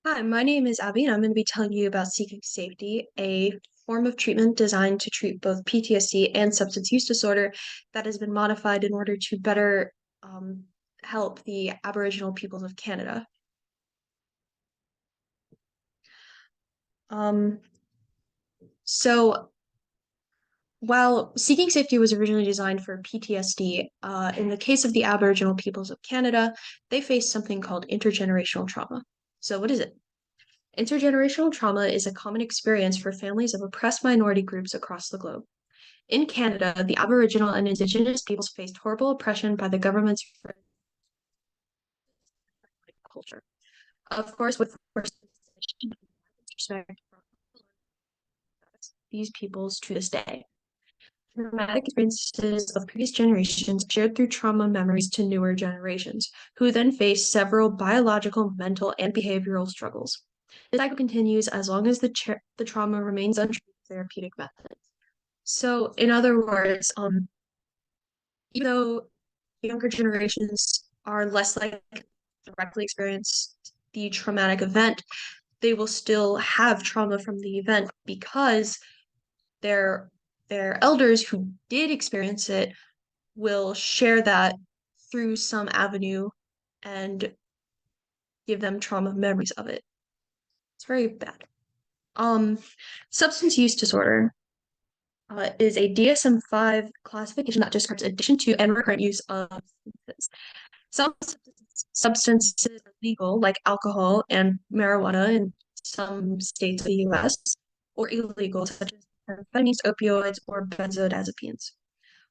Hi, my name is Abby, and I'm going to be telling you about Seeking Safety, a form of treatment designed to treat both PTSD and substance use disorder that has been modified in order to better um, help the Aboriginal peoples of Canada. Um, so, while Seeking Safety was originally designed for PTSD, in the case of the Aboriginal peoples of Canada, they face something called intergenerational trauma. So, what is it? Intergenerational trauma is a common experience for families of oppressed minority groups across the globe. In Canada, the Aboriginal and Indigenous peoples faced horrible oppression by the government's culture. Of course, with respect for these peoples to this day. Traumatic experiences of previous generations shared through trauma memories to newer generations, who then face several biological, mental, and behavioral struggles. This cycle continues as long as the trauma remains untreated with therapeutic methods. So, in other words, even though younger generations are less likely to directly experience the traumatic event, they will still have trauma from the event because their their elders who did experience it will share that through some avenue and give them trauma memories of it. It's very bad. Um, Substance use disorder is a DSM-5 classification that describes addiction to and recurrent use of substances. Some substances are legal, like alcohol and marijuana in some states of the US, or illegal, such as amphetamines, opioids, or benzodiazepines.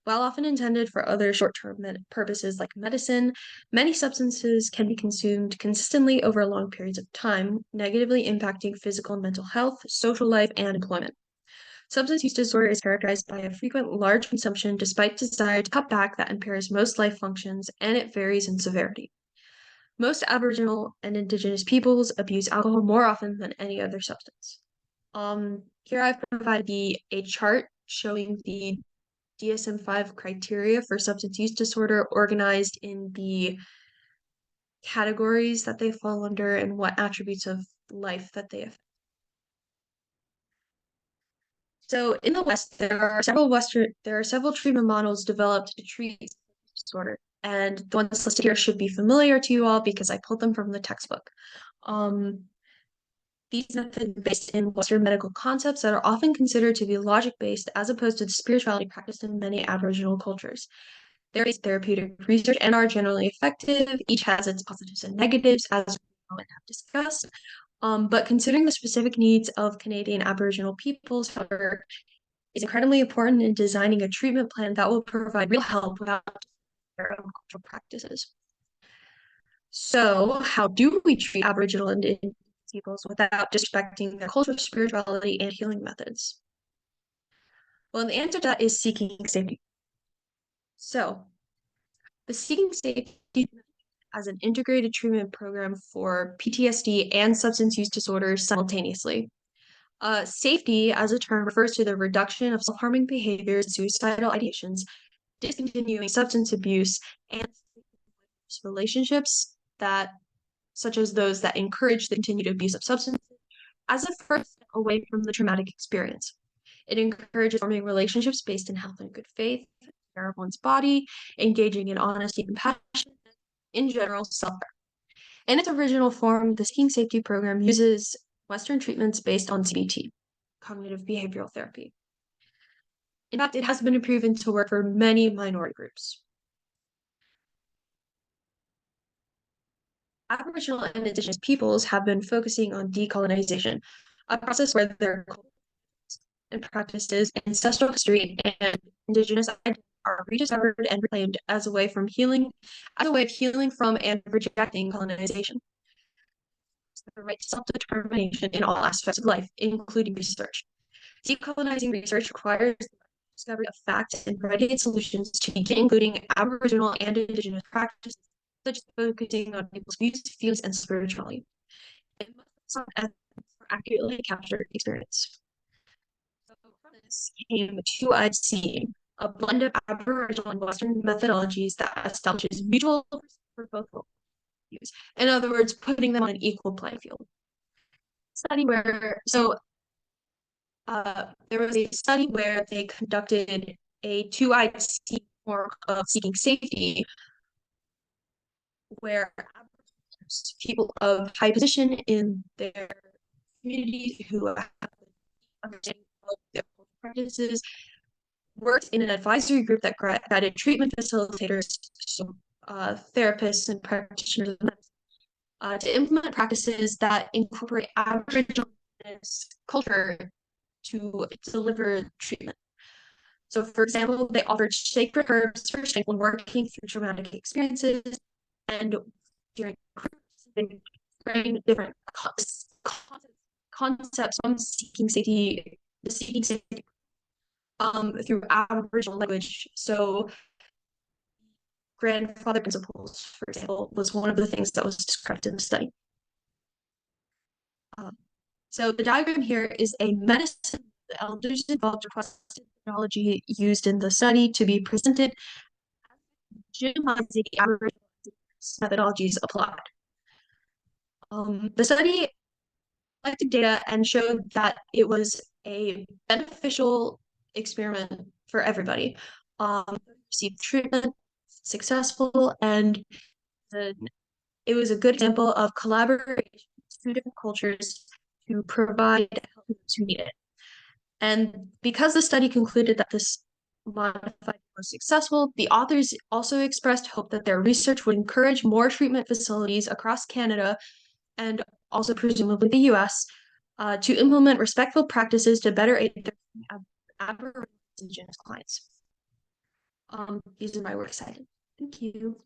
While often intended for other short-term purposes like medicine, many substances can be consumed consistently over long periods of time, negatively impacting physical and mental health, social life, and employment. Substance use disorder is characterized by a frequent large consumption despite desire to cut back that impairs most life functions, and it varies in severity. Most Aboriginal and Indigenous peoples abuse alcohol more often than any other substance. Here I've provided a chart showing the DSM-5 criteria for substance use disorder organized in the categories that they fall under and what attributes of life that they affect. So in the West, there are several treatment models developed to treat disorder, and the ones listed here should be familiar to you all because I pulled them from the textbook. Um, these methods are based in Western medical concepts that are often considered to be logic-based as opposed to the spirituality practiced in many Aboriginal cultures. They're based therapeutic research and are generally effective. Each has its positives and negatives, as we have discussed. But considering the specific needs of Canadian Aboriginal peoples, however, is incredibly important in designing a treatment plan that will provide real help without their own cultural practices. So, how do we treat Aboriginal and Indigenous peoples without disrespecting their culture, spirituality, and healing methods? Well, the answer to that is seeking safety. So, the seeking safety as an integrated treatment program for PTSD and substance use disorders simultaneously. Safety, as a term, refers to the reduction of self-harming behaviors, suicidal ideations, discontinuing substance abuse, and relationships that, such as those that encourage the continued abuse of substances, as a first step away from the traumatic experience. It encourages forming relationships based in health and good faith, care of one's body, engaging in honesty and compassion, in general, self-care. In its original form, the Skiing Safety Program uses Western treatments based on CBT, cognitive behavioral therapy. In fact, it has been proven to work for many minority groups. Aboriginal and Indigenous peoples have been focusing on decolonization, a process where their cultures and practices, ancestral history, and Indigenous identity are rediscovered and reclaimed as a way of healing from and rejecting colonization. The right to self-determination in all aspects of life, including research. Decolonizing research requires the discovery of facts and ready-made solutions to begin including Aboriginal and Indigenous practices, such as focusing on people's views, feelings, and spirituality. It must focus on for accurately captured experience. So from this came 2IC, a blend of Aboriginal and Western methodologies that establishes mutual for both views. In other words, putting them on an equal playing field. study where there was a study where they conducted a two-eyed form of seeking safety, where people of high position in their communities who have understanding of their practices worked in an advisory group that guided treatment facilitators, so therapists and practitioners to implement practices that incorporate Aboriginal culture to deliver treatment. So, for example, they offered sacred herbs for strength when working through traumatic experiences, and during they bring different concepts from seeking safety through Aboriginal language. So, grandfather principles, for example, was one of the things that was described in the study. So the diagram here is a medicine the elders involved requested technology used in the study to be presented legitimizing Aboriginal methodologies applied. The study collected data and showed that it was a beneficial experiment for everybody. Received treatment, successful, and it was a good example of collaboration between different cultures to provide help to those who need it. And because the study concluded that this modified was successful, the authors also expressed hope that their research would encourage more treatment facilities across Canada and also presumably the US to implement respectful practices to better aid their Aboriginal Indigenous clients. These are my works cited. Thank you.